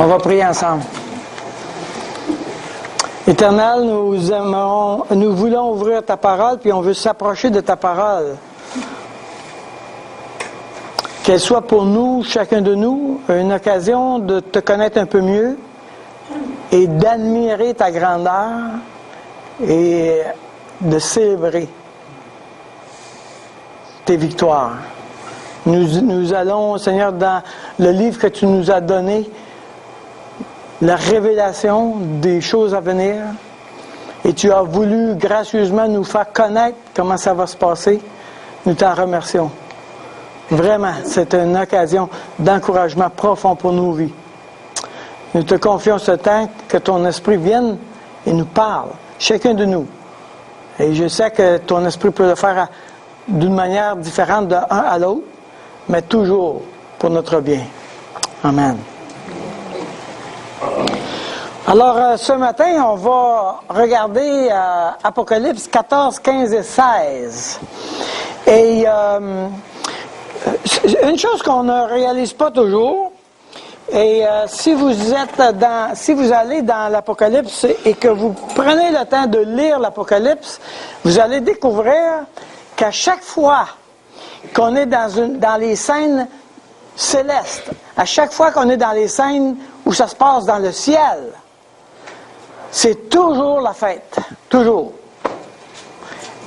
On va prier ensemble. Éternel, nous voulons ouvrir ta parole, puis on veut s'approcher de ta parole. Qu'elle soit pour nous, chacun de nous, une occasion de te connaître un peu mieux et d'admirer ta grandeur et de célébrer tes victoires. Nous allons, Seigneur, dans le livre que tu nous as donné, la révélation des choses à venir, et tu as voulu gracieusement nous faire connaître comment ça va se passer. Nous t'en remercions. Vraiment, c'est une occasion d'encouragement profond pour nos vies. Nous te confions ce temps que ton esprit vienne et nous parle, chacun de nous. Et je sais que ton esprit peut le faire d'une manière différente de un à l'autre, mais toujours pour notre bien. Amen. Alors, ce matin, on va regarder Apocalypse 14, 15 et 16. Et une chose qu'on ne réalise pas toujours, et si vous allez dans l'Apocalypse et que vous prenez le temps de lire l'Apocalypse, vous allez découvrir qu'à chaque fois qu'on est dans les scènes célestes, à chaque fois qu'on est dans les scènes où ça se passe dans le ciel, c'est toujours la fête. Toujours.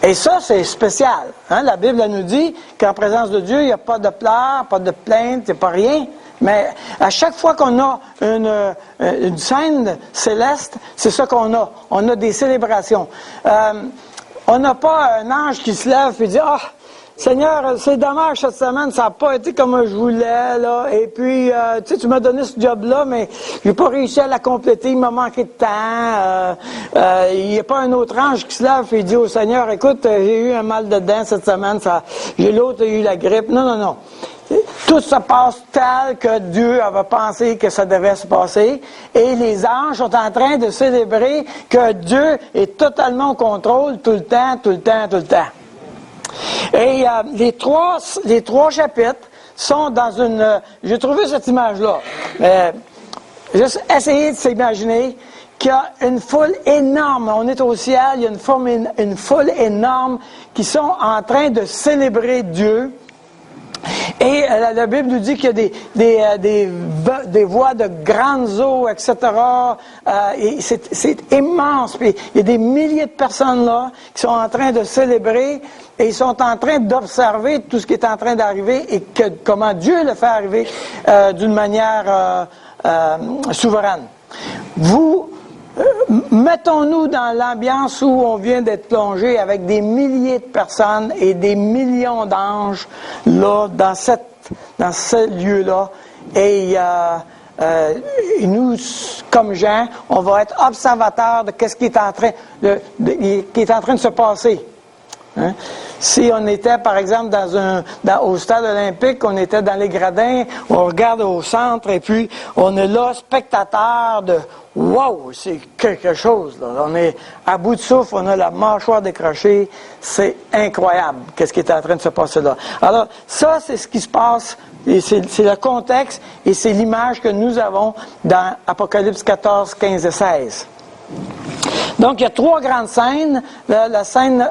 Et ça, c'est spécial. Hein? La Bible elle nous dit qu'en présence de Dieu, il n'y a pas de pleurs, pas de plaintes, il n'y a pas rien. Mais à chaque fois qu'on a une scène céleste, c'est ça qu'on a. On a des célébrations. On n'a pas un ange qui se lève et dit « Ah, Seigneur, c'est dommage cette semaine, ça n'a pas été comme je voulais, là. Et puis, tu m'as donné ce job-là, mais j'ai pas réussi à la compléter, il m'a manqué de temps. Il n'y a pas un autre ange qui se lève et dit au Seigneur, écoute, j'ai eu un mal de dents cette semaine, l'autre a eu la grippe. Non, non, non. Tout se passe tel que Dieu avait pensé que ça devait se passer. Et les anges sont en train de célébrer que Dieu est totalement au contrôle tout le temps, tout le temps, tout le temps. Et les trois chapitres sont dans une... J'ai trouvé cette image-là. Juste essayer de s'imaginer qu'il y a une foule énorme. On est au ciel, il y a une foule énorme qui sont en train de célébrer Dieu. Et la Bible nous dit qu'il y a des voix de grandes eaux, etc. Et c'est immense. Puis il y a des milliers de personnes là qui sont en train de célébrer et ils sont en train d'observer tout ce qui est en train d'arriver et comment Dieu le fait arriver d'une manière souveraine. Mettons-nous dans l'ambiance où on vient d'être plongé avec des milliers de personnes et des millions d'anges là dans ce lieu-là. Et nous, comme gens, on va être observateurs de ce qui est en train de se passer. Hein? Si on était, par exemple, au stade olympique, on était dans les gradins, on regarde au centre et puis on est là, spectateur de « Wow! C'est quelque chose! » là. On est à bout de souffle, on a la mâchoire décrochée. C'est incroyable qu'est-ce qui est en train de se passer là. Alors, ça, c'est ce qui se passe, et c'est le contexte, et c'est l'image que nous avons dans Apocalypse 14, 15 et 16. Donc, il y a trois grandes scènes. La scène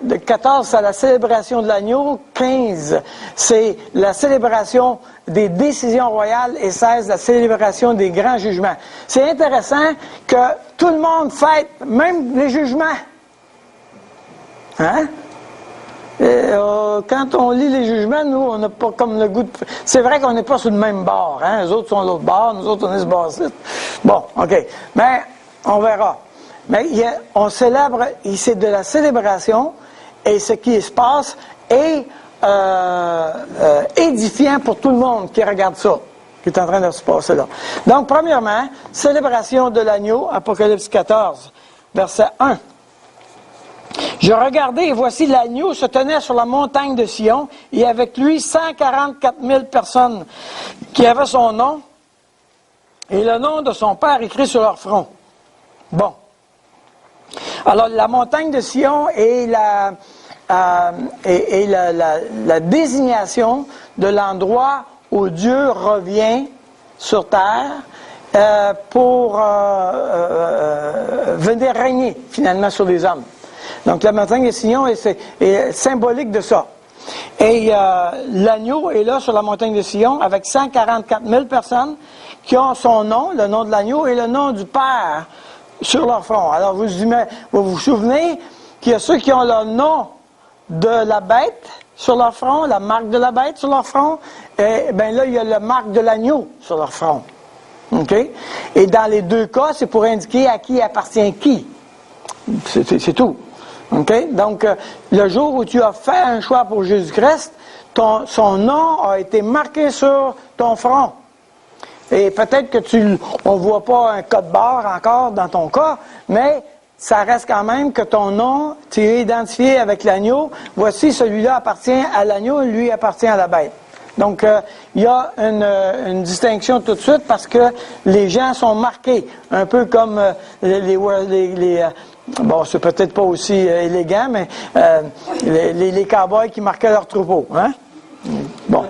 de 14, c'est la célébration de l'agneau. 15, c'est la célébration des décisions royales. Et 16, la célébration des grands jugements. C'est intéressant que tout le monde fête, même les jugements. Hein? Quand on lit les jugements, nous, on n'a pas comme le goût de... C'est vrai qu'on n'est pas sur le même bord. Hein? Les autres sont à l'autre bord, nous autres, on est sur le bord-ci. Bon, OK. Mais on verra. Mais on célèbre, c'est de la célébration, et ce qui se passe est édifiant pour tout le monde qui regarde ça, qui est en train de se passer là. Donc, premièrement, célébration de l'agneau, Apocalypse 14, verset 1. « Je regardais, et voici l'agneau se tenait sur la montagne de Sion, et avec lui 144 000 personnes qui avaient son nom, et le nom de son père écrit sur leur front. » Bon. Alors, la montagne de Sion est la désignation de l'endroit où Dieu revient sur terre pour venir régner finalement sur les hommes. Donc la montagne de Sion est symbolique de ça. Et l'agneau est là sur la montagne de Sion avec 144 000 personnes qui ont son nom, le nom de l'agneau et le nom du Père sur leur front. Alors vous vous souvenez qu'il y a ceux qui ont le nom de la bête sur leur front, la marque de la bête sur leur front, et bien là il y a la marque de l'agneau sur leur front. OK? Et dans les deux cas, c'est pour indiquer à qui appartient qui. C'est tout. OK? Donc, le jour où tu as fait un choix pour Jésus-Christ, son nom a été marqué sur ton front. Et peut-être que on ne voit pas un code barre encore dans ton cas, mais ça reste quand même que ton nom, tu es identifié avec l'agneau. Voici, celui-là appartient à l'agneau et lui appartient à la bête. Donc, il y a une distinction tout de suite parce que les gens sont marqués, un peu comme bon, c'est peut-être pas aussi élégant, mais les cow-boys qui marquaient leur troupeau. Hein? Bon.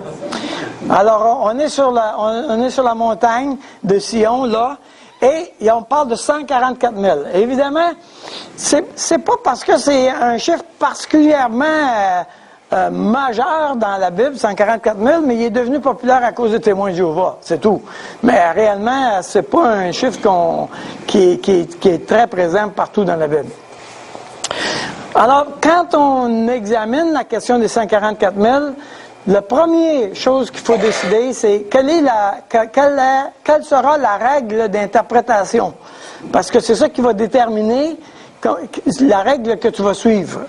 Alors, on est sur la montagne de Sion, là, et on parle de 144 000. Évidemment, c'est pas parce que c'est un chiffre particulièrement majeur dans la Bible, 144 000, mais il est devenu populaire à cause des témoins de Jéhovah, c'est tout. Mais réellement, c'est pas un chiffre qui est très présent partout dans la Bible. Alors, quand on examine la question des 144 000, la première chose qu'il faut décider, c'est quelle sera la règle d'interprétation. Parce que c'est ça qui va déterminer la règle que tu vas suivre.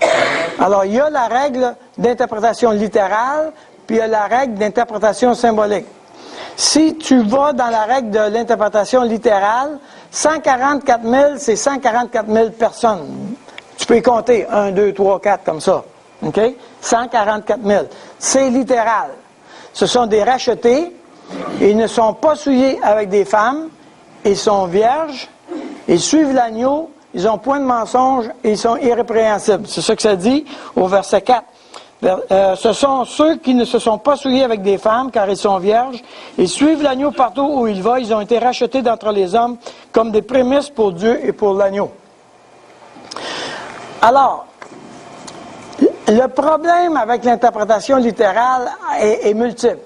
Alors, il y a la règle d'interprétation littérale, puis il y a la règle d'interprétation symbolique. Si tu vas dans la règle de l'interprétation littérale, 144 000, c'est 144 000 personnes. Tu peux y compter 1, 2, 3, 4 comme ça. OK? 144 000. C'est littéral. Ce sont des rachetés. Ils ne sont pas souillés avec des femmes. Ils sont vierges. Ils suivent l'agneau. Ils n'ont point de mensonge et ils sont irrépréhensibles. C'est ça que ça dit au verset 4. Ce sont ceux qui ne se sont pas souillés avec des femmes, car ils sont vierges. Ils suivent l'agneau partout où il va. Ils ont été rachetés d'entre les hommes comme des prémices pour Dieu et pour l'agneau. Alors, le problème avec l'interprétation littérale est multiple.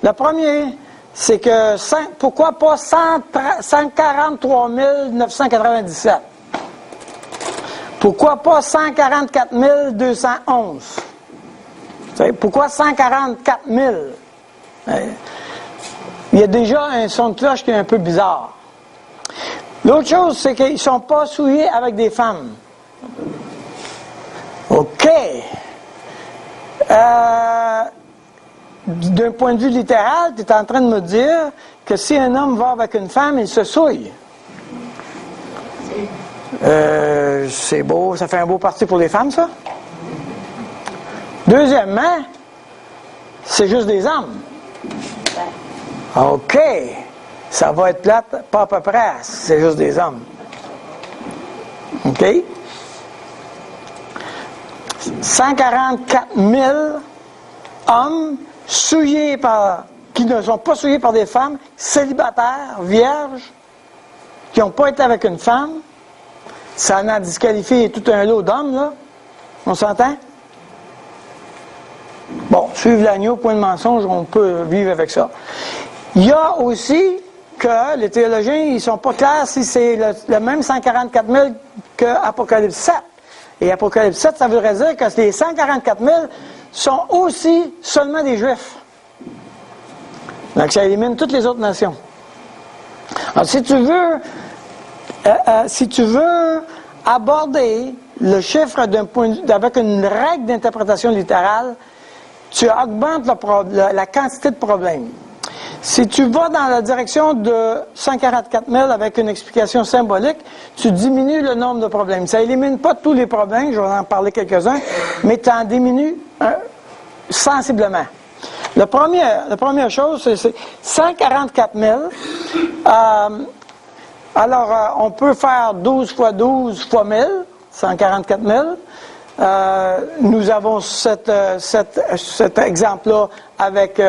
Le premier, c'est que pourquoi pas 143 997? Pourquoi pas 144 211? Pourquoi 144 000? Il y a déjà un son de cloche qui est un peu bizarre. L'autre chose, c'est qu'ils ne sont pas souillés avec des femmes. OK. D'un point de vue littéral, tu es en train de me dire que si un homme va avec une femme, il se souille. C'est beau, ça fait un beau parti pour les femmes, ça. Deuxièmement, c'est juste des hommes. OK. Ça va être plate, pas à peu près, c'est juste des hommes. OK? 144 000 hommes qui ne sont pas souillés par des femmes, célibataires, vierges, qui n'ont pas été avec une femme. Ça en a disqualifié tout un lot d'hommes, là. On s'entend? Bon, suivre l'agneau, point de mensonge, on peut vivre avec ça. Il y a aussi que les théologiens, ils ne sont pas clairs si c'est le même 144 000 que Apocalypse 7. Et Apocalypse 7, ça voudrait dire que les 144 000 sont aussi seulement des Juifs. Donc, ça élimine toutes les autres nations. Alors, si tu veux aborder le chiffre avec une règle d'interprétation littérale, tu augmentes la quantité de problèmes. Si tu vas dans la direction de 144 000 avec une explication symbolique, tu diminues le nombre de problèmes. Ça élimine pas tous les problèmes, je vais en parler quelques-uns, mais tu en diminues sensiblement. La première chose, c'est 144 000. Alors, on peut faire 12 fois 12 fois 1000, 144 000. Nous avons cet exemple-là avec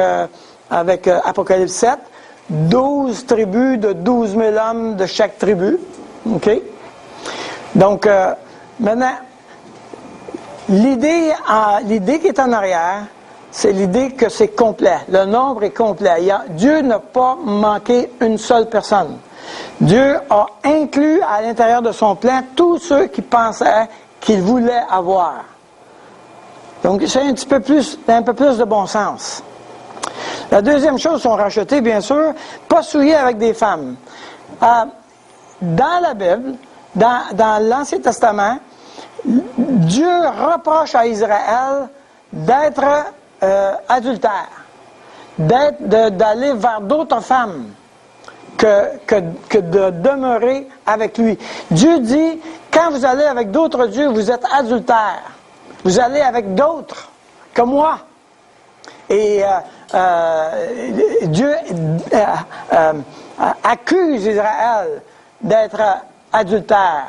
Apocalypse 7. 12 tribus de 12 000 hommes de chaque tribu. OK? Donc, maintenant, l'idée qui est en arrière, c'est l'idée que c'est complet. Le nombre est complet. Dieu n'a pas manqué une seule personne. Dieu a inclus à l'intérieur de son plan tous ceux qui pensaient qu'il voulait avoir. Donc, c'est un peu plus de bon sens. La deuxième chose, sont rachetés, bien sûr, pas souillés avec des femmes. Dans la Bible, dans l'Ancien Testament, Dieu reproche à Israël d'être adultère, d'aller vers d'autres femmes que de demeurer avec lui. Dieu dit, quand vous allez avec d'autres dieux, vous êtes adultères. Vous allez avec d'autres, comme moi. Et Dieu accuse Israël d'être adultère.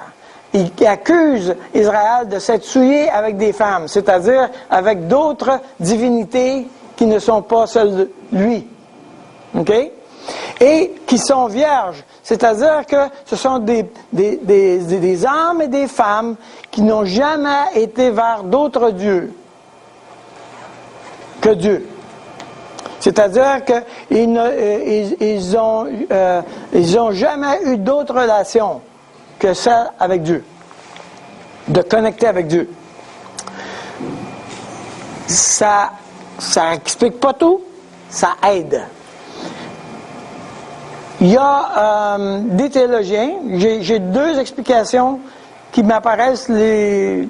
Il accuse Israël de s'être souillé avec des femmes, c'est-à-dire avec d'autres divinités qui ne sont pas celles de lui. OK? Et qui sont vierges, c'est-à-dire que ce sont des hommes et des femmes qui n'ont jamais été vers d'autres dieux que Dieu. C'est-à-dire qu'ils n'ont jamais eu d'autres relations que celle avec Dieu, de connecter avec Dieu. Ça n'explique pas tout, ça aide. Il y a des théologiens, j'ai deux explications qui m'apparaissent les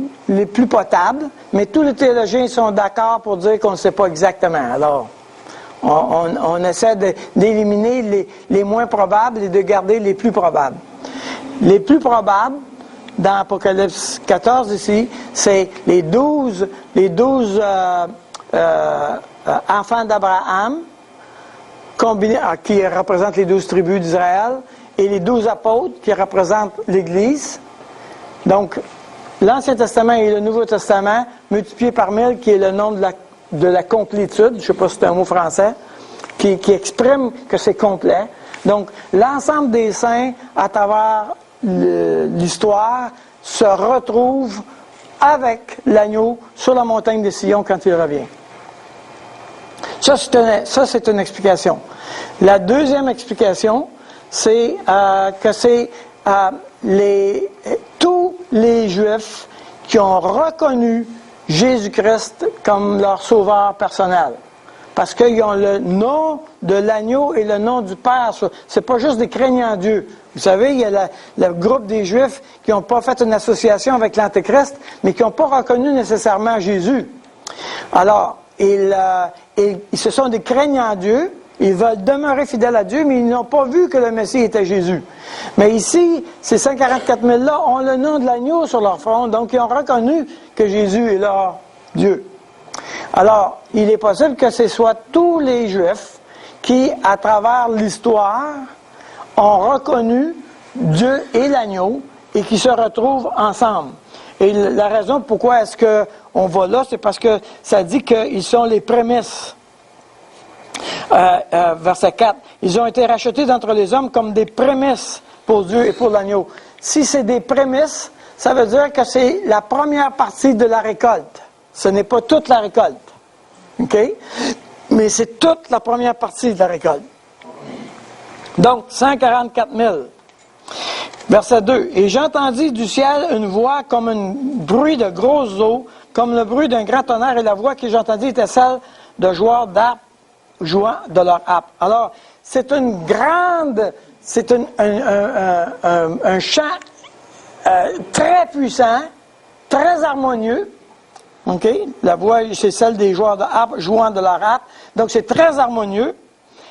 plus potables, mais tous les théologiens sont d'accord pour dire qu'on ne sait pas exactement. Alors, on essaie d'éliminer les moins probables et de garder les plus probables. Les plus probables, dans Apocalypse 14 ici, c'est les 12 enfants d'Abraham, qui représentent les 12 tribus d'Israël, et les 12 apôtres qui représentent l'Église. Donc, l'Ancien Testament et le Nouveau Testament, multiplié par 1000, qui est le nombre de la complétude, je ne sais pas si c'est un mot français, qui exprime que c'est complet. Donc, l'ensemble des saints, à travers l'histoire, se retrouvent avec l'agneau sur la montagne de Sion quand il revient. Ça, c'est une explication. La deuxième explication, c'est que c'est tous les Juifs qui ont reconnu Jésus-Christ comme leur sauveur personnel. Parce qu'ils ont le nom de l'agneau et le nom du Père. C'est pas juste des craignants Dieu. Vous savez, il y a le groupe des Juifs qui n'ont pas fait une association avec l'Antéchrist, mais qui n'ont pas reconnu nécessairement Jésus. Alors, ce sont des craignants Dieu. Ils veulent demeurer fidèles à Dieu, mais ils n'ont pas vu que le Messie était Jésus. Mais ici, ces 144 000-là ont le nom de l'agneau sur leur front, donc ils ont reconnu que Jésus est leur Dieu. Alors, il est possible que ce soit tous les Juifs qui, à travers l'histoire, ont reconnu Dieu et l'agneau et qui se retrouvent ensemble. Et la raison pourquoi est-ce qu'on va là, c'est parce que ça dit qu'ils sont les prémices. Verset 4. Ils ont été rachetés d'entre les hommes comme des prémices pour Dieu et pour l'agneau. Si c'est des prémices, ça veut dire que c'est la première partie de la récolte. Ce n'est pas toute la récolte. OK? Mais c'est toute la première partie de la récolte. Donc, 144 000. Verset 2. « Et j'entendis du ciel une voix comme un bruit de grosses eaux, comme le bruit d'un grand tonnerre, et la voix que j'entendis était celle de joueurs d'harpe jouant de leur harpe. » Alors, c'est une grande... C'est un chant très puissant, très harmonieux. OK? La voix, c'est celle des joueurs de harpe jouant de leur harpe. Donc, c'est très harmonieux,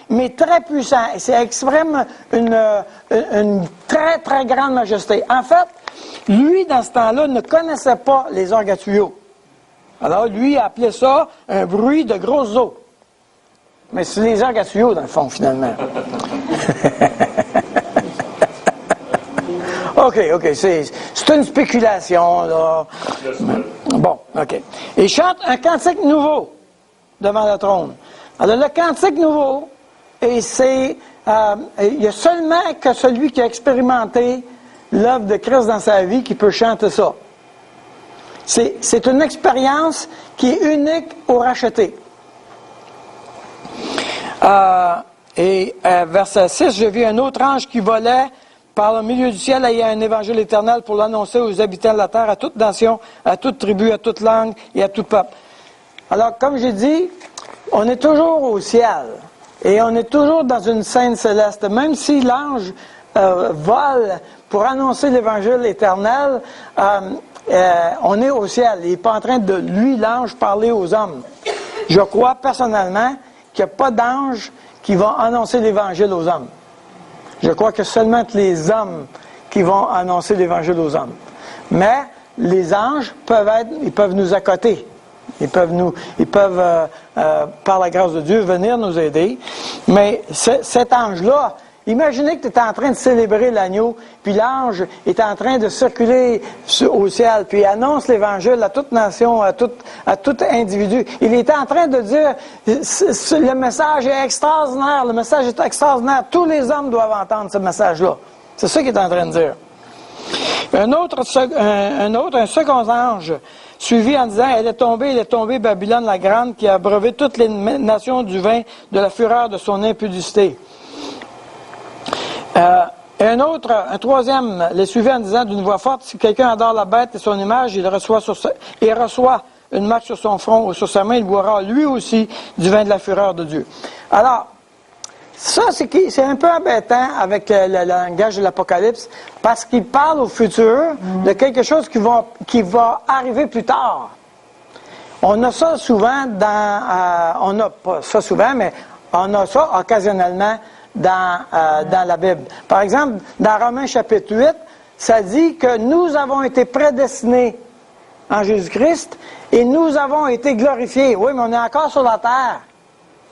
mais très puissant. Et ça exprime une très, très grande majesté. En fait, lui, dans ce temps-là, ne connaissait pas les orgues à tuyaux. Alors, lui, il appelait ça un bruit de grosses eaux. Mais c'est les orgues à tuyaux, dans le fond, finalement. OK, c'est une spéculation, là. Bon, OK. Et chante un cantique nouveau devant le trône. Alors, le cantique nouveau, et c'est il y a seulement que celui qui a expérimenté l'œuvre de Christ dans sa vie qui peut chanter ça. C'est une expérience qui est unique au racheté. Verset 6, je vis un autre ange qui volait par le milieu du ciel ayant un évangile éternel pour l'annoncer aux habitants de la terre, à toute nation, à toute tribu, à toute langue et à tout peuple. Alors, comme j'ai dit, on est toujours au ciel et on est toujours dans une scène céleste. Même si l'ange vole pour annoncer l'évangile éternel, on est au ciel. Il n'est pas en train de, lui, l'ange, parler aux hommes. Je crois personnellement qu'il n'y a pas d'ange qui va annoncer l'évangile aux hommes. Je crois que seulement les hommes qui vont annoncer l'évangile aux hommes. Mais les anges peuvent nous accoter. Ils peuvent, par la grâce de Dieu, venir nous aider. Mais cet ange-là, imaginez que tu es en train de célébrer l'agneau, puis l'ange est en train de circuler au ciel, puis il annonce l'Évangile à toute nation, à tout individu. Il est en train de dire, le message est extraordinaire, le message est extraordinaire. Tous les hommes doivent entendre ce message-là. C'est ça qu'il est en train de dire. Un second ange suivi en disant, elle est tombée, Babylone la grande, qui a abreuvé toutes les nations du vin de la fureur de son impudicité. Un troisième les suivit en disant d'une voix forte, si quelqu'un adore la bête et son image, il reçoit une marque sur son front ou sur sa main, il boira lui aussi du vin de la fureur de Dieu. Alors, ça, c'est un peu embêtant avec le langage de l'Apocalypse, parce qu'il parle au futur de quelque chose qui va arriver plus tard. On a ça souvent on n'a pas ça souvent, mais on a ça occasionnellement dans la Bible. Par exemple, dans Romains chapitre 8, ça dit que nous avons été prédestinés en Jésus-Christ et nous avons été glorifiés. Oui, mais on est encore sur la terre.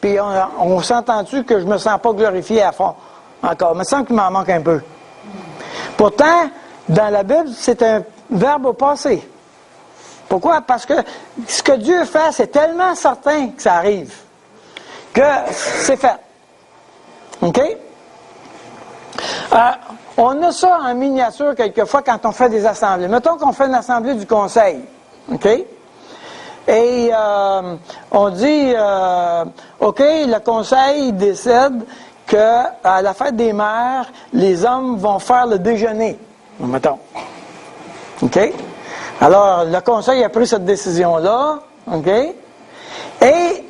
Puis on s'entend-tu que je ne me sens pas glorifié à fond encore? Il me semble qu'il m'en manque un peu. Pourtant, dans la Bible, c'est un verbe au passé. Pourquoi? Parce que ce que Dieu fait, c'est tellement certain que ça arrive, que c'est fait. OK? On a ça en miniature quelquefois quand on fait des assemblées. Mettons qu'on fait une assemblée du conseil. OK? Et on dit, OK, le conseil décide qu'à la fête des mères, les hommes vont faire le déjeuner. Mettons. OK? Alors, le conseil a pris cette décision-là. OK? Et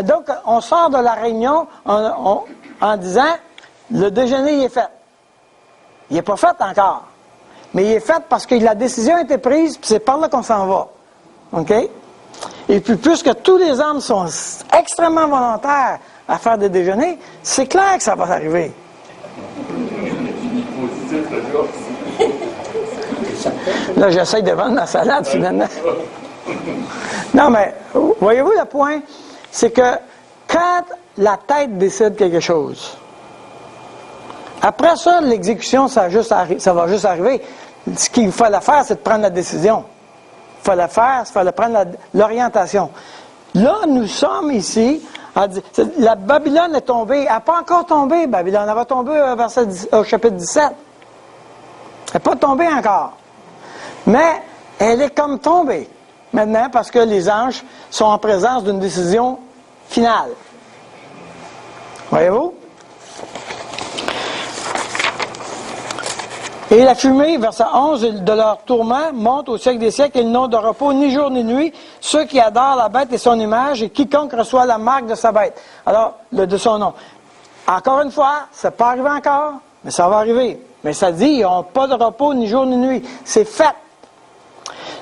donc, on sort de la réunion en disant, le déjeuner il est fait. Il n'est pas fait encore. Mais il est fait parce que la décision a été prise, puis c'est par là qu'on s'en va. OK? Et puis, puisque tous les hommes sont extrêmement volontaires à faire des déjeuners, c'est clair que ça va arriver. Là, j'essaie de vendre la salade, finalement. Non, mais, voyez-vous le point? C'est que quand la tête décide quelque chose, après ça, l'exécution, ça va juste arriver. Ce qu'il fallait faire, c'est de prendre la décision. Il fallait prendre l'orientation. Là, nous sommes ici, la Babylone est tombée. Elle n'a pas encore tombé, Babylone. Elle va tomber au chapitre 17. Elle n'est pas tombée encore. Mais elle est comme tombée maintenant parce que les anges sont en présence d'une décision finale. Voyez-vous? Et la fumée, verset 11, de leur tourment monte au siècle des siècles, et ils n'ont de repos ni jour ni nuit, ceux qui adorent la bête et son image, et quiconque reçoit la marque de sa bête. Alors, de son nom. Encore une fois, ça n'est pas arrivé encore, mais ça va arriver. Mais ça dit, ils n'ont pas de repos ni jour ni nuit. C'est fait.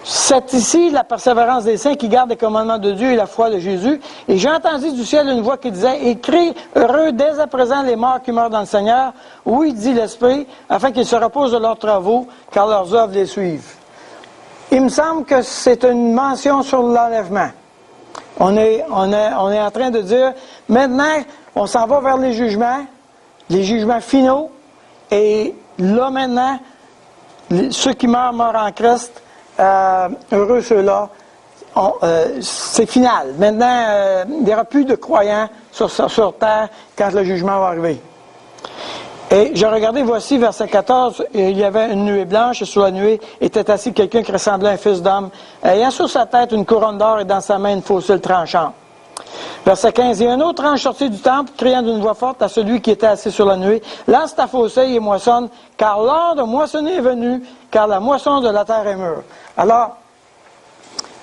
C'est ici la persévérance des saints qui gardent les commandements de Dieu et la foi de Jésus. Et j'ai entendu du ciel une voix qui disait, « Écris, heureux dès à présent les morts qui meurent dans le Seigneur. Oui, dit l'Esprit, afin qu'ils se reposent de leurs travaux, car leurs œuvres les suivent. » Il me semble que c'est une mention sur l'enlèvement. On est en train de dire, maintenant, on s'en va vers les jugements finaux. Et là, maintenant, ceux qui meurent en Christ, heureux ceux-là, c'est final. Maintenant, il n'y aura plus de croyants sur terre quand le jugement va arriver. Et je regardais, voici, verset 14, il y avait une nuée blanche, et sur la nuée était assis quelqu'un qui ressemblait à un fils d'homme, ayant sur sa tête une couronne d'or et dans sa main une faucille tranchante. Verset 15, et un autre ange sortit du temple, criant d'une voix forte à celui qui était assis sur la nuée, lance ta faucille et moissonne, car l'heure de moissonner est venue, car la moisson de la terre est mûre. Alors,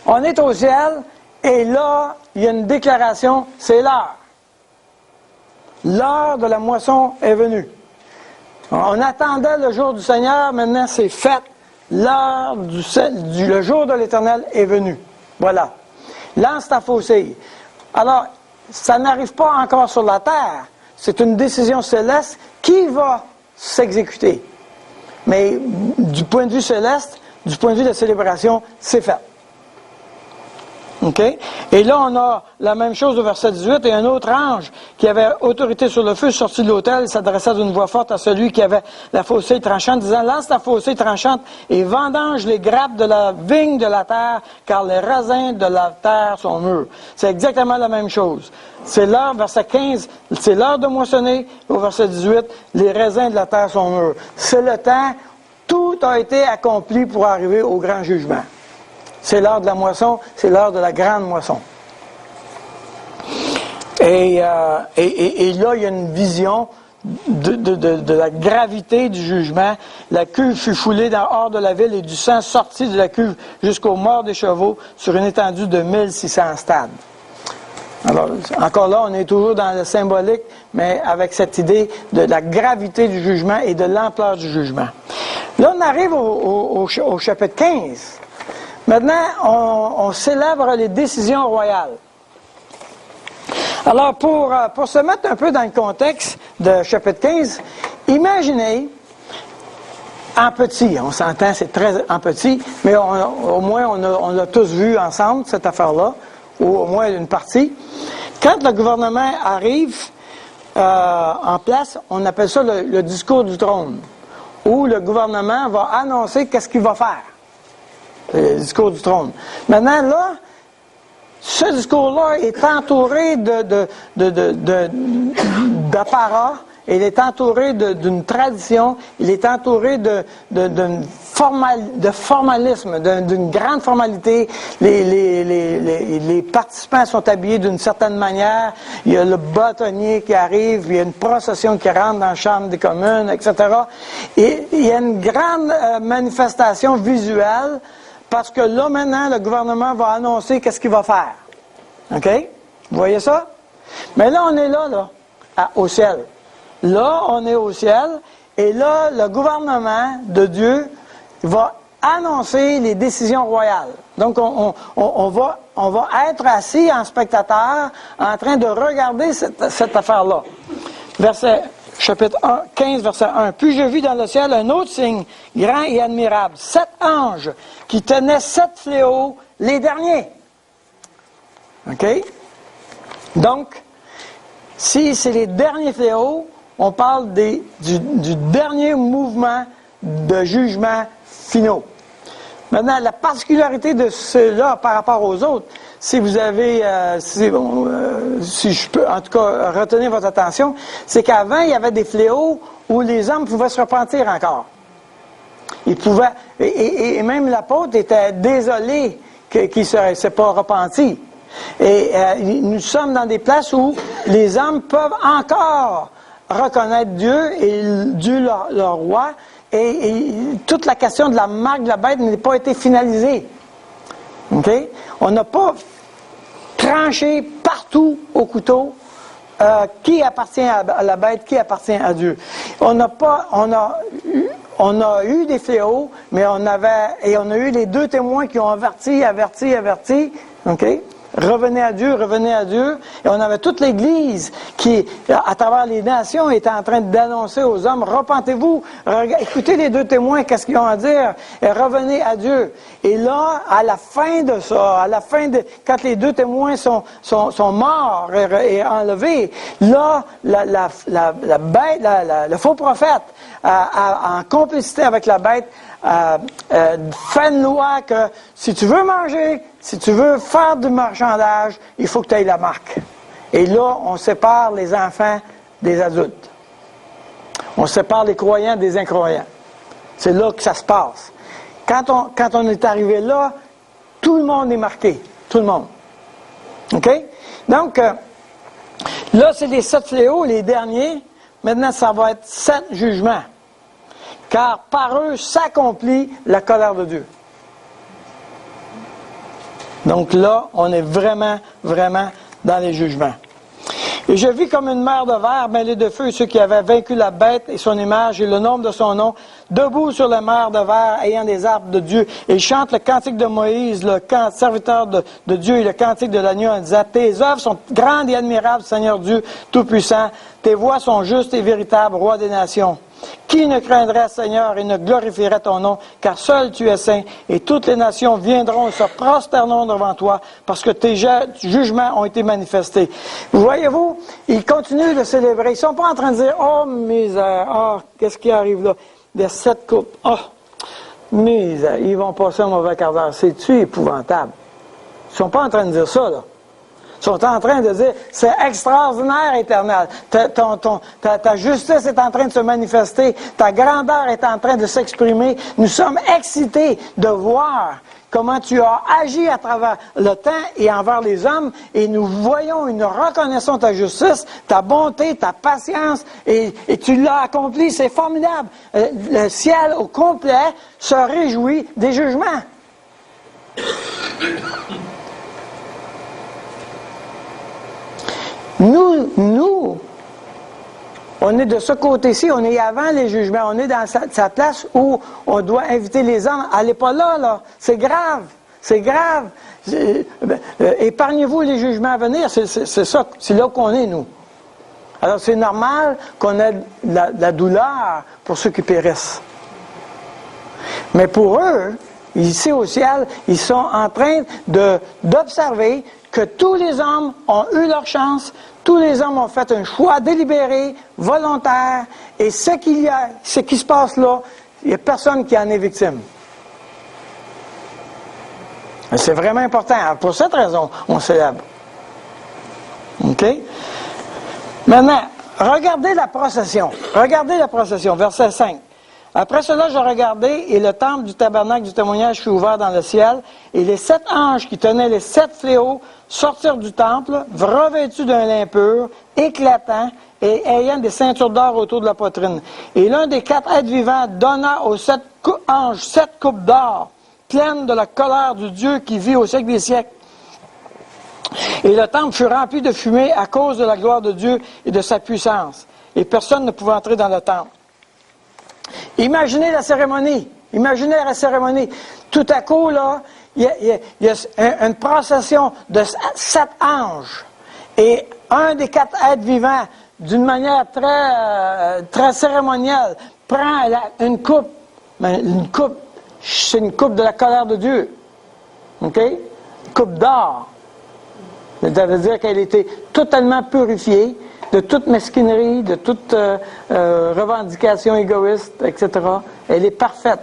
on est au ciel, et là, il y a une déclaration, c'est l'heure. L'heure de la moisson est venue. On attendait le jour du Seigneur, maintenant c'est fait. L'heure le jour de l'Éternel est venu. Voilà. Lance ta faucille. Alors, ça n'arrive pas encore sur la terre. C'est une décision céleste qui va s'exécuter. Mais du point de vue céleste, du point de vue de la célébration, c'est fait. OK? Et là, on a la même chose au verset 18, et un autre ange qui avait autorité sur le feu sortit de l'autel, s'adressa d'une voix forte à celui qui avait la faucille tranchante, disant, lance ta faucille tranchante et vendange les grappes de la vigne de la terre, car les raisins de la terre sont mûrs. C'est exactement la même chose. C'est l'heure, verset 15, c'est l'heure de moissonner, au verset 18, les raisins de la terre sont mûrs. C'est le temps, tout a été accompli pour arriver au grand jugement. C'est l'heure de la moisson, c'est l'heure de la grande moisson. Et là, il y a une vision de la gravité du jugement. La cuve fut foulée hors de la ville et du sang sortit de la cuve jusqu'aux morts des chevaux sur une étendue de 1600 stades. Alors, encore là, on est toujours dans le symbolique, mais avec cette idée de la gravité du jugement et de l'ampleur du jugement. Là, on arrive au chapitre 15. Maintenant, on célèbre les décisions royales. Alors, pour se mettre un peu dans le contexte de chapitre 15, imaginez, en petit, on s'entend, c'est très en petit, mais au moins on l'a tous vu ensemble, cette affaire-là, ou au moins une partie. Quand le gouvernement arrive en place, on appelle ça le discours du trône, où le gouvernement va annoncer qu'est-ce qu'il va faire. Le discours du trône. Maintenant, là, ce discours-là est entouré d'apparat, il est entouré d'une tradition, il est entouré de formalisme, d'une grande formalité. Les participants sont habillés d'une certaine manière, il y a le bâtonnier qui arrive, il y a une procession qui rentre dans la Chambre des communes, etc. Et il y a une grande manifestation visuelle. Parce que là, maintenant, le gouvernement va annoncer qu'est-ce qu'il va faire. OK? Vous voyez ça? Mais là, on est là, au ciel. Là, on est au ciel, et là, le gouvernement de Dieu va annoncer les décisions royales. Donc, on va être assis en spectateur, en train de regarder cette affaire-là. Chapitre 15, verset 1. Puis je vis dans le ciel un autre signe, grand et admirable, 7 anges qui tenaient 7 fléaux, les derniers. OK? Donc, si c'est les derniers fléaux, on parle du dernier mouvement de jugement finaux. Maintenant, la particularité de ceux-là par rapport aux autres, si vous avez, si je peux en tout cas retenir votre attention, c'est qu'avant, il y avait des fléaux où les hommes pouvaient se repentir encore. Ils pouvaient, et même l'apôtre était désolé qu'il ne s'est pas repenti. Et nous sommes dans des places où les hommes peuvent encore reconnaître Dieu et Dieu leur roi, et toute la question de la marque de la bête n'a pas été finalisée. OK? On n'a pas tranché partout au couteau qui appartient à la bête, qui appartient à Dieu. On a eu des fléaux, mais on a eu les 2 témoins qui ont averti. OK? Revenez à Dieu. Et on avait toute l'Église qui, à travers les nations, était en train d'annoncer aux hommes, repentez-vous, écoutez les 2 témoins, qu'est-ce qu'ils ont à dire, et revenez à Dieu. Et là, à la fin de ça, quand les 2 témoins sont morts et enlevés, là, la bête, le faux prophète, en complicité avec la bête, fait une loi que si tu veux manger, si tu veux faire du marchandage, il faut que tu aies la marque. Et là, on sépare les enfants des adultes. On sépare les croyants des incroyants. C'est là que ça se passe. Quand on est arrivé là, tout le monde est marqué. Tout le monde. OK? Donc, là, c'est les 7 fléaux, les derniers. Maintenant, ça va être 7 jugements. Car par eux s'accomplit la colère de Dieu. Donc là, on est vraiment, vraiment dans les jugements. Et je vis comme une mer de verre mêlée de feu ceux qui avaient vaincu la bête et son image et le nombre de son nom, debout sur la mer de verre ayant des arbres de Dieu. Et ils chantent le cantique de Moïse, le serviteur de Dieu et le cantique de l'agneau en disant, tes œuvres sont grandes et admirables, Seigneur Dieu Tout-Puissant. Tes voies sont justes et véritables, Roi des nations. Qui ne craindrait, Seigneur, et ne glorifierait ton nom, car seul tu es saint, et toutes les nations viendront et se prosterneront devant toi, parce que tes jugements ont été manifestés. Vous voyez-vous, ils continuent de célébrer. Ils ne sont pas en train de dire, oh, misère, oh, qu'est-ce qui arrive là? Des 7 coupes, oh, misère, ils vont passer un mauvais quart d'heure. C'est-tu épouvantable? Ils ne sont pas en train de dire ça, là. Ils sont en train de dire, c'est extraordinaire, Éternel. Ta justice est en train de se manifester. Ta grandeur est en train de s'exprimer. Nous sommes excités de voir comment tu as agi à travers le temps et envers les hommes. Et nous voyons et nous reconnaissons ta justice, ta bonté, ta patience. Et tu l'as accompli. C'est formidable. Le ciel au complet se réjouit des jugements. Nous, on est de ce côté-ci, on est avant les jugements, on est dans sa place où on doit inviter les hommes. Allez pas là, c'est grave, c'est grave. Épargnez-vous les jugements à venir, c'est ça, c'est là qu'on est, nous. Alors c'est normal qu'on ait la douleur pour ceux qui périssent. Mais pour eux, ici au ciel, ils sont en train d'observer que tous les hommes ont eu leur chance, tous les hommes ont fait un choix délibéré, volontaire, et ce qui se passe là, il n'y a personne qui en est victime. C'est vraiment important. Pour cette raison, on célèbre. OK? Maintenant, regardez la procession. Regardez la procession, verset 5. Après cela, je regardai, et le temple du tabernacle du témoignage fut ouvert dans le ciel, et les 7 anges qui tenaient les 7 fléaux sortirent du temple, revêtus d'un lin pur, éclatant, et ayant des ceintures d'or autour de la poitrine. Et l'un des 4 êtres vivants donna aux 7 anges 7 coupes d'or, pleines de la colère du Dieu qui vit au siècle des siècles. Et le temple fut rempli de fumée à cause de la gloire de Dieu et de sa puissance. Et personne ne pouvait entrer dans le temple. Imaginez la cérémonie. Imaginez la cérémonie. Tout à coup, là, il y a une procession de 7 anges. Et un des 4 êtres vivants, d'une manière très cérémonielle, prend une coupe. Une coupe, c'est une coupe de la colère de Dieu. OK? Une coupe d'or. Ça veut dire qu'elle était totalement purifiée de toute mesquinerie, de toute revendication égoïste, etc. Elle est parfaite.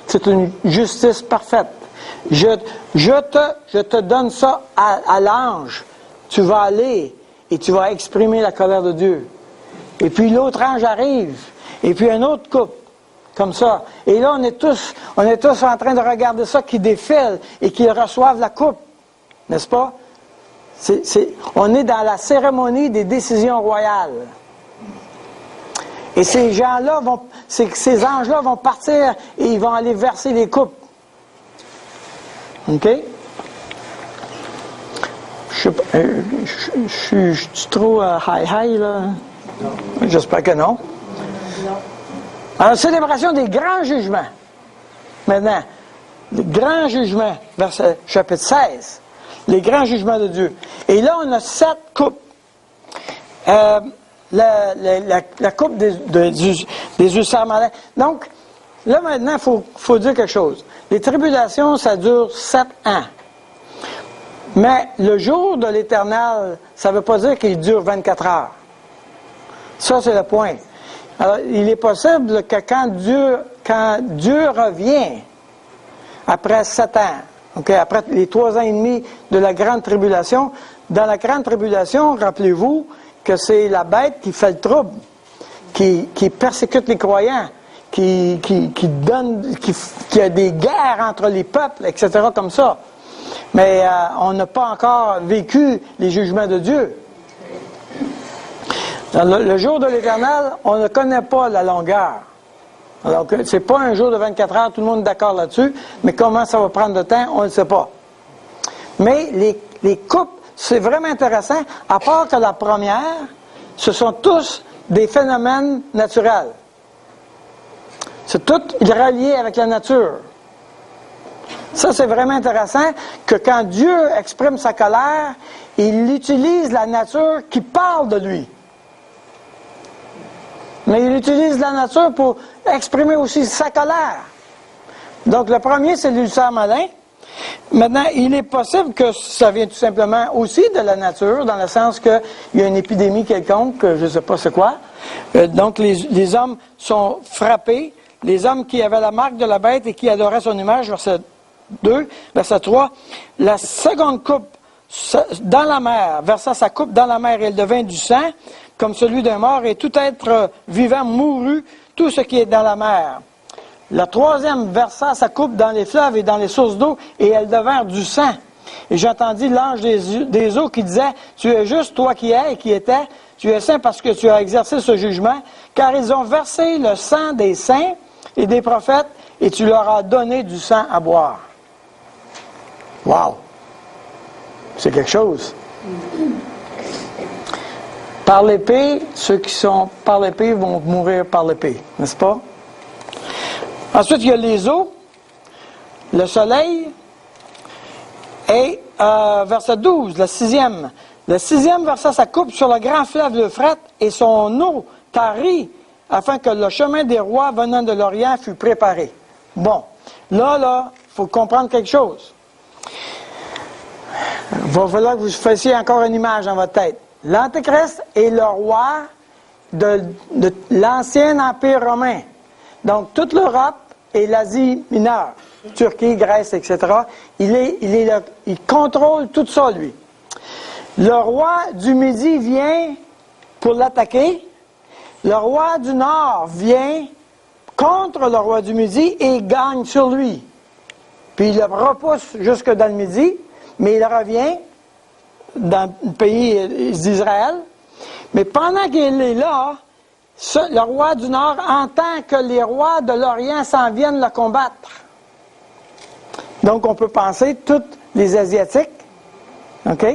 C'est une justice parfaite. Je te donne ça à l'ange. Tu vas aller et tu vas exprimer la colère de Dieu. Et puis l'autre ange arrive. Et puis un autre coupe. Comme ça. Et là, on est tous en train de regarder ça qui défile et qui reçoivent la coupe. N'est-ce pas? On est dans la cérémonie des décisions royales. Et ces gens-là ces anges-là vont partir et ils vont aller verser les coupes. OK? Je suis trop high, là? Non. J'espère que non. Non. Alors, célébration des grands jugements. Maintenant, les grands jugements, verset chapitre 16. Les grands jugements de Dieu. Et là, on a 7 coupes. La coupe des ulcères malins. Donc, là maintenant, il faut dire quelque chose. Les tribulations, ça dure 7 ans. Mais le jour de l'Éternel, ça ne veut pas dire qu'il dure 24 heures. Ça, c'est le point. Alors, il est possible que quand Dieu revient, après 7 ans, okay, après les 3 ans et demi de la grande tribulation, dans la grande tribulation, rappelez-vous que c'est la bête qui fait le trouble, qui persécute les croyants, qui a des guerres entre les peuples, etc., comme ça. Mais on n'a pas encore vécu les jugements de Dieu. Dans le jour de l'Éternel, on ne connaît pas la longueur. Alors, c'est pas un jour de 24 heures, tout le monde est d'accord là-dessus, mais comment ça va prendre de temps, on ne sait pas. Mais les couples, c'est vraiment intéressant, à part que la première, ce sont tous des phénomènes naturels. C'est tout relié avec la nature. Ça, c'est vraiment intéressant que quand Dieu exprime sa colère, il utilise la nature qui parle de lui. Mais il utilise la nature pour exprimer aussi sa colère. Donc, le premier, c'est l'ulcère malin. Maintenant, il est possible que ça vienne tout simplement aussi de la nature, dans le sens qu'il y a une épidémie quelconque, je ne sais pas c'est quoi. Donc, les hommes sont frappés. Les hommes qui avaient la marque de la bête et qui adoraient son image, verset 2, verset 3. La seconde coupe dans la mer, versa sa coupe dans la mer et elle devint du sang, comme celui d'un mort, et tout être vivant mourut, tout ce qui est dans la mer. La troisième versa sa coupe dans les fleuves et dans les sources d'eau, et elles devinrent du sang. Et j'entendis l'ange des eaux qui disait, « Tu es juste, toi qui es et qui étais, tu es saint parce que tu as exercé ce jugement, car ils ont versé le sang des saints et des prophètes, et tu leur as donné du sang à boire. » Wow! C'est quelque chose. Par l'épée, ceux qui sont par l'épée vont mourir par l'épée, n'est-ce pas? Ensuite, il y a les eaux, le soleil, et verset 12, le sixième. Le sixième versa sa coupe sur le grand fleuve l'Euphrate, et son eau tarit, afin que le chemin des rois venant de l'Orient fût préparé. Bon, là, il faut comprendre quelque chose. Il va falloir que vous fassiez encore une image dans votre tête. L'Antéchrist est le roi de l'ancien Empire romain. Donc, toute l'Europe et l'Asie mineure, Turquie, Grèce, etc., il contrôle tout ça, lui. Le roi du Midi vient pour l'attaquer. Le roi du Nord vient contre le roi du Midi et gagne sur lui. Puis il le repousse jusque dans le Midi, mais il revient dans le pays d'Israël. Mais pendant qu'il est là, le roi du Nord entend que les rois de l'Orient s'en viennent le combattre. Donc, on peut penser tous les Asiatiques, OK,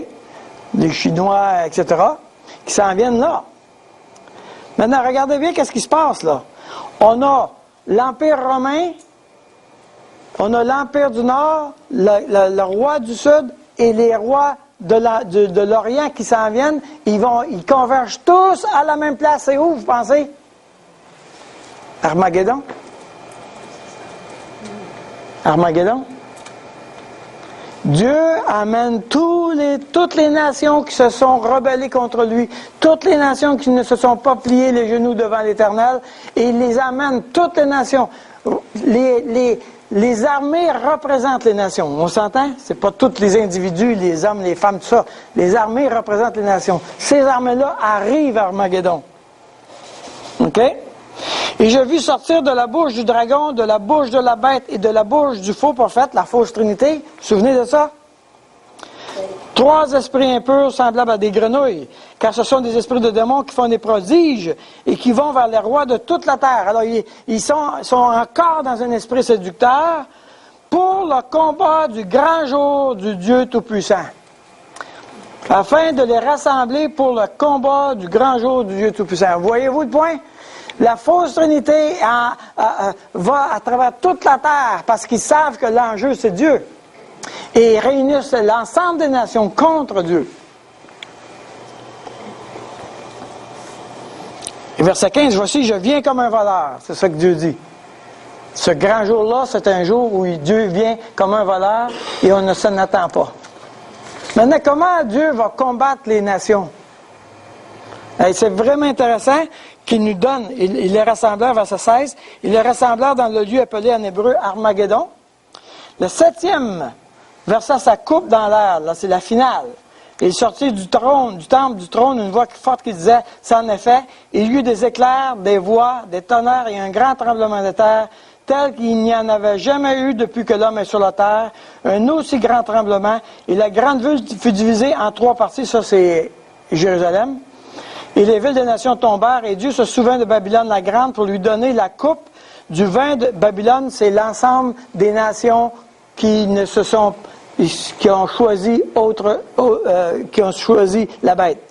les Chinois, etc., qui s'en viennent là. Maintenant, regardez bien qu'est-ce qui se passe là. On a l'Empire romain, on a l'Empire du Nord, le roi du Sud et les rois de l'Orient qui s'en viennent, ils convergent tous à la même place. C'est où, vous pensez? Armageddon? Armageddon? Dieu amène toutes les nations qui se sont rebellées contre lui, toutes les nations qui ne se sont pas pliées les genoux devant l'Éternel, et il les amène, toutes les nations. Les armées représentent les nations. On s'entend? C'est pas tous les individus, les hommes, les femmes, tout ça. Les armées représentent les nations. Ces armées-là arrivent à Armageddon. OK? Et je vis sortir de la bouche du dragon, de la bouche de la bête et de la bouche du faux prophète, la fausse trinité. Vous vous souvenez de ça? 3 esprits impurs semblables à des grenouilles, car ce sont des esprits de démons qui font des prodiges et qui vont vers les rois de toute la terre. Alors, ils sont encore dans un esprit séducteur pour le combat du grand jour du Dieu Tout-Puissant, afin de les rassembler pour le combat du grand jour du Dieu Tout-Puissant. Voyez-vous le point? La fausse trinité va à travers toute la terre parce qu'ils savent que l'enjeu, c'est Dieu. Et ils réunissent l'ensemble des nations contre Dieu. Et verset 15, voici, je viens comme un voleur. C'est ça que Dieu dit. Ce grand jour-là, c'est un jour où Dieu vient comme un voleur et on ne s'en attend pas. Maintenant, comment Dieu va combattre les nations? Et c'est vraiment intéressant qu'il nous donne, il les rassemblèrent, verset 16, il les rassemblèrent dans le lieu appelé en hébreu Armageddon. Le 7e versa sa coupe dans l'air, là c'est la finale. Il sortit du temple du trône, une voix forte qui disait, c'est en effet, il y eut des éclairs, des voix, des tonnerres et un grand tremblement de terre, tel qu'il n'y en avait jamais eu depuis que l'homme est sur la terre, un aussi grand tremblement, et la grande ville fut divisée en 3 parties, ça c'est Jérusalem, et les villes des nations tombèrent, et Dieu se souvint de Babylone la grande pour lui donner la coupe du vin de Babylone, c'est l'ensemble des nations qui ont choisi la bête.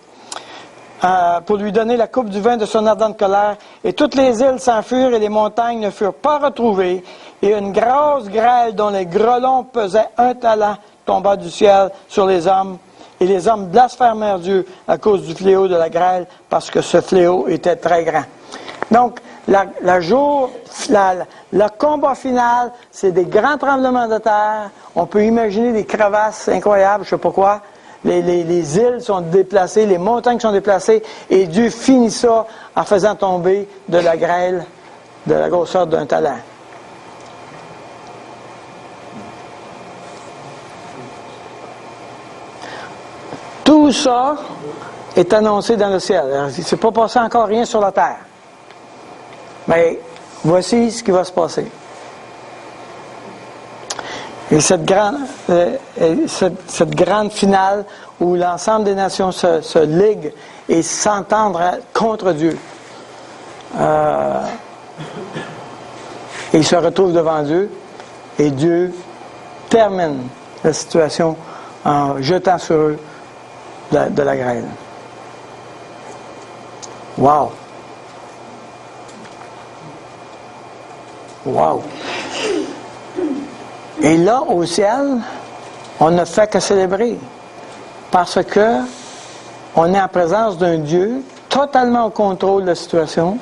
Pour lui donner la coupe du vin de son ardente colère. Et toutes les îles s'enfuirent et les montagnes ne furent pas retrouvées. Et une grosse grêle dont les grelons pesaient 1 talent tomba du ciel sur les hommes. Et les hommes blasphémèrent Dieu à cause du fléau de la grêle, parce que ce fléau était très grand. Donc, le combat final, c'est des grands tremblements de terre. On peut imaginer des crevasses incroyables, je ne sais pas quoi. Les îles sont déplacées, les montagnes sont déplacées, et Dieu finit ça en faisant tomber de la grêle de la grosseur d'1 talent. Tout ça est annoncé dans le ciel. Il ne s'est pas passé encore rien sur la terre. Mais voici ce qui va se passer. Et cette grande finale où l'ensemble des nations se liguent et s'entendent contre Dieu. Ils se retrouvent devant Dieu et Dieu termine la situation en jetant sur eux de la grêle. Wow! Wow! Et là, au ciel, on ne fait que célébrer. Parce que on est en présence d'un Dieu totalement au contrôle de la situation,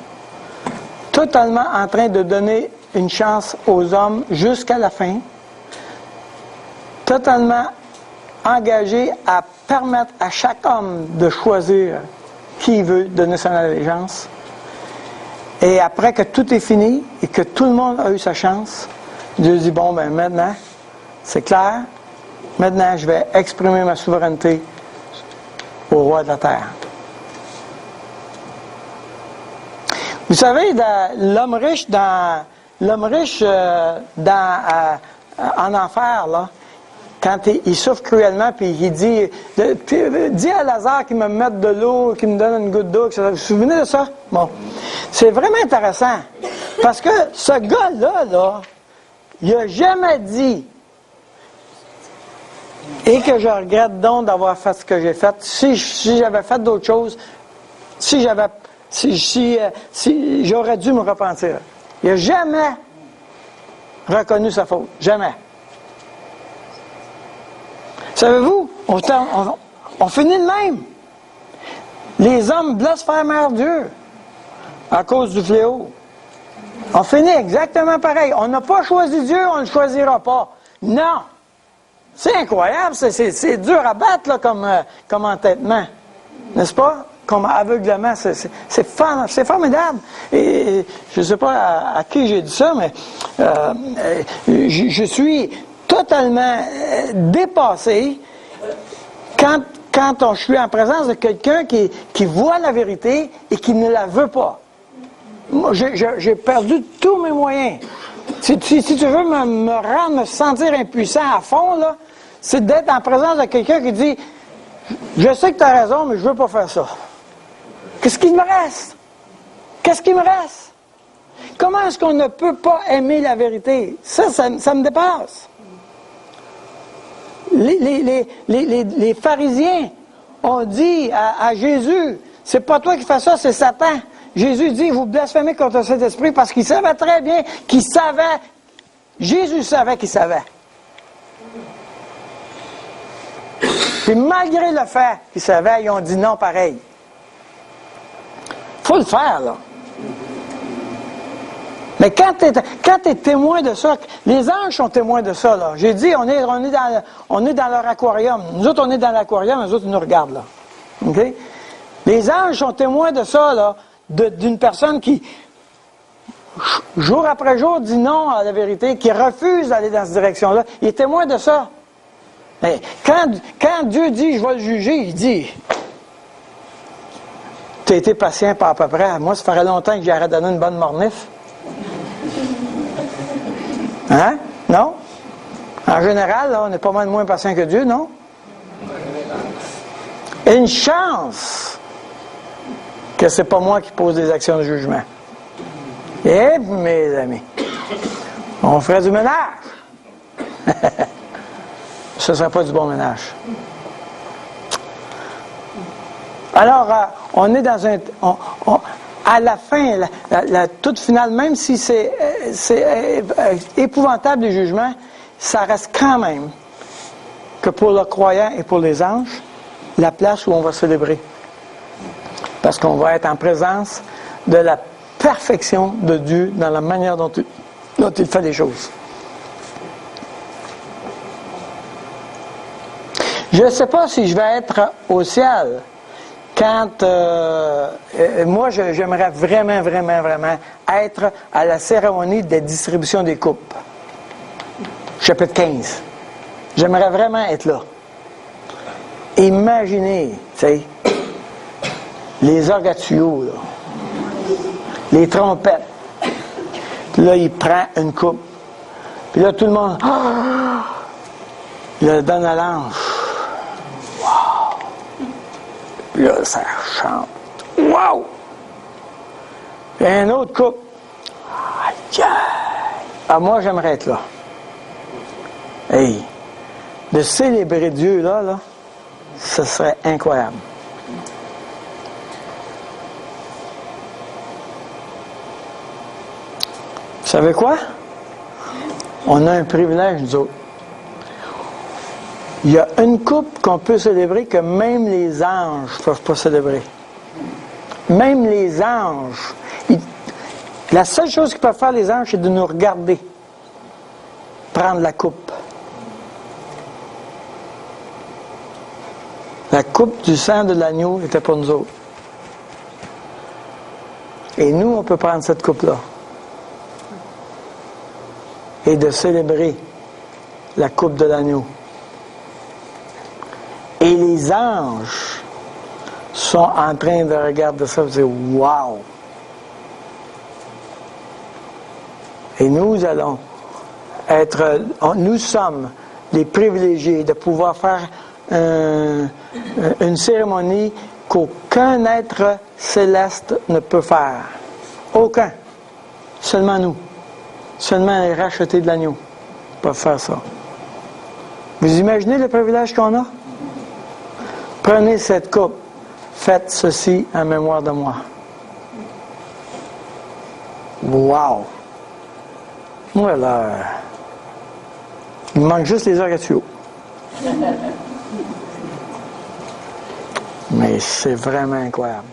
totalement en train de donner une chance aux hommes jusqu'à la fin, totalement engagé à permettre à chaque homme de choisir qui il veut donner son allégeance. Et après que tout est fini et que tout le monde a eu sa chance, Dieu dit, bon, ben maintenant, c'est clair, maintenant je vais exprimer ma souveraineté au roi de la terre. Vous savez, l'homme riche en enfer, là, quand il souffre cruellement, puis il dit à Lazare qu'il me mette de l'eau, qu'il me donne une goutte d'eau, etc. Vous vous souvenez de ça? Bon. C'est vraiment intéressant. Parce que ce gars-là, il n'a jamais dit, et que je regrette donc d'avoir fait ce que j'ai fait, si j'avais fait d'autres choses, si j'aurais dû me repentir. Il n'a jamais reconnu sa faute. Jamais. Savez-vous, on finit de même. Les hommes blasphémèrent Dieu à cause du fléau. On finit exactement pareil. On n'a pas choisi Dieu, on ne le choisira pas. Non. C'est incroyable, c'est dur à battre là, comme entêtement. N'est-ce pas? Comme aveuglement, c'est formidable. Et je ne sais pas à qui j'ai dit ça, mais je suis totalement dépassé quand je suis en présence de quelqu'un qui voit la vérité et qui ne la veut pas. Moi, j'ai perdu tous mes moyens. Si tu veux me sentir impuissant à fond, là, c'est d'être en présence de quelqu'un qui dit « Je sais que tu as raison, mais je ne veux pas faire ça. » Qu'est-ce qu'il me reste? Qu'est-ce qu'il me reste? Comment est-ce qu'on ne peut pas aimer la vérité? Ça me dépasse. Les pharisiens ont dit à Jésus, c'est pas toi qui fais ça, c'est Satan. Jésus dit, vous blasphémez contre cet esprit parce qu'il savait très bien qu'il savait. Jésus savait qu'il savait. Puis malgré le fait qu'ils savaient, ils ont dit non pareil. Faut le faire, là. Mais quand tu es témoin de ça, les anges sont témoins de ça, là. J'ai dit, on est dans leur aquarium. Nous autres, on est dans l'aquarium, eux autres, ils nous regardent, là. OK? Les anges sont témoins de ça, là, d'une personne qui, jour après jour, dit non à la vérité, qui refuse d'aller dans cette direction-là. Il est témoin de ça. Mais quand Dieu dit, je vais le juger, il dit, tu as été patient par à peu près. Moi, ça ferait longtemps que j'aurais donné une bonne mornif. Hein? Non? En général, là, on est pas mal moins patient que Dieu, non? Une chance que c'est pas moi qui pose des actions de jugement. Eh, mes amis, on ferait du ménage. Ce ne serait pas du bon ménage. Alors, on est dans un... à la fin, la toute finale, même si c'est épouvantable les jugements, ça reste quand même que pour le croyant et pour les anges, la place où on va célébrer. Parce qu'on va être en présence de la perfection de Dieu dans la manière dont il fait les choses. Je ne sais pas si je vais être au ciel quand moi j'aimerais vraiment être à la cérémonie de distribution des coupes. Chapitre 15. J'aimerais vraiment être là. Imaginez, tu sais, les orgatuos, là, les trompettes. Puis là, il prend une coupe. Puis là, tout le monde, il le donne à l'ange. Wow! Puis là, ça chante. Wow! Puis un autre coupe. Aïe! Ah, moi, j'aimerais être là. Hey! De célébrer Dieu, là, ce serait incroyable. Vous savez quoi? On a un privilège, nous autres. Il y a une coupe qu'on peut célébrer que même les anges ne peuvent pas célébrer. Même les anges. La seule chose qu'ils peuvent faire, les anges, c'est de nous regarder prendre la coupe. La coupe du sang de l'agneau était pour nous autres. Et nous, on peut prendre cette coupe-là et de célébrer la coupe de l'agneau. Et les anges sont en train de regarder ça et de dire « Wow! » Et nous allons être, nous sommes les privilégiés de pouvoir faire une cérémonie qu'aucun être céleste ne peut faire. Aucun. Seulement nous. Seulement les rachetés de l'agneau peuvent faire ça. Vous imaginez le privilège qu'on a? Prenez cette coupe. Faites ceci en mémoire de moi. Wow! Voilà. Il me manque juste les orgatuos. Mais c'est vraiment incroyable.